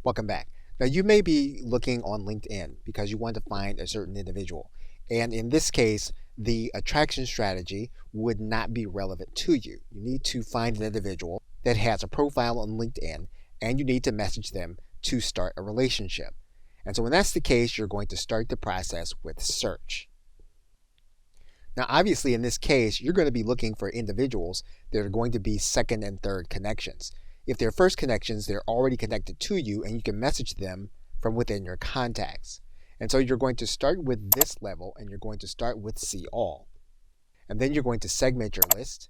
Welcome back. Now, you may be looking on LinkedIn because you want to find a certain individual. And in this case, the attraction strategy would not be relevant to you. You need to find an individual that has a profile on LinkedIn and you need to message them to start a relationship. And so when that's the case, you're going to start the process with search. Now, obviously, in this case, you're going to be looking for individuals that are going to be second and third connections. If they're first connections, they're already connected to you and you can message them from within your contacts. And so you're going to start with this level and you're going to start with see all. And then you're going to segment your list.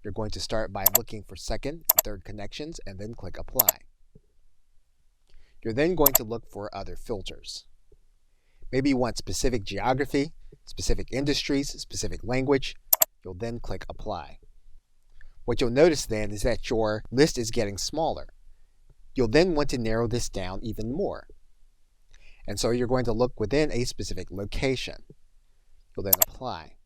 You're going to start by looking for second and third connections and then click apply. You're then going to look for other filters. Maybe you want specific geography, specific industries, specific language. You'll then click apply. What you'll notice then is that your list is getting smaller. You'll then want to narrow this down even more. And so you're going to look within a specific location. You'll then apply.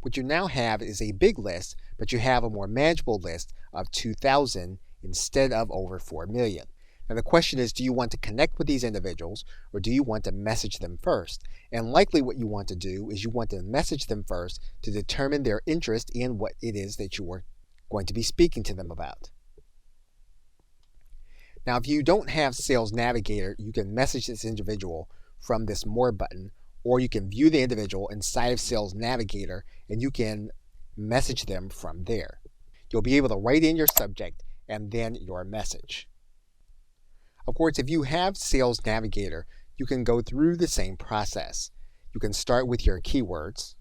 What you now have is a big list, but you have a more manageable list of 2,000 instead of over 4 million. Now the question is, do you want to connect with these individuals or do you want to message them first? And likely what you want to do is you want to message them first to determine their interest in what it is that you are going to be speaking to them about. Now if you don't have Sales Navigator, you can message this individual from this More button, or you can view the individual inside of Sales Navigator and you can message them from there. You'll be able to write in your subject and then your message. Of course, if you have Sales Navigator, you can go through the same process. You can start with your keywords,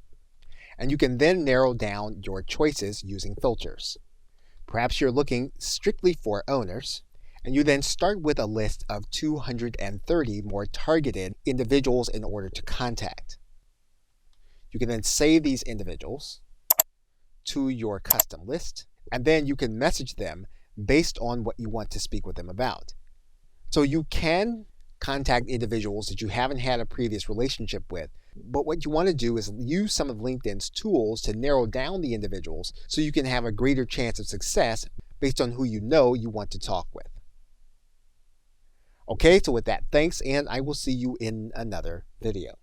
and you can then narrow down your choices using filters. Perhaps you're looking strictly for owners, and you then start with a list of 230 more targeted individuals in order to contact. You can then save these individuals to your custom list, and then you can message them based on what you want to speak with them about. So you can contact individuals that you haven't had a previous relationship with, but what you want to do is use some of LinkedIn's tools to narrow down the individuals so you can have a greater chance of success based on who you know you want to talk with. Okay, so with that, thanks, and I will see you in another video.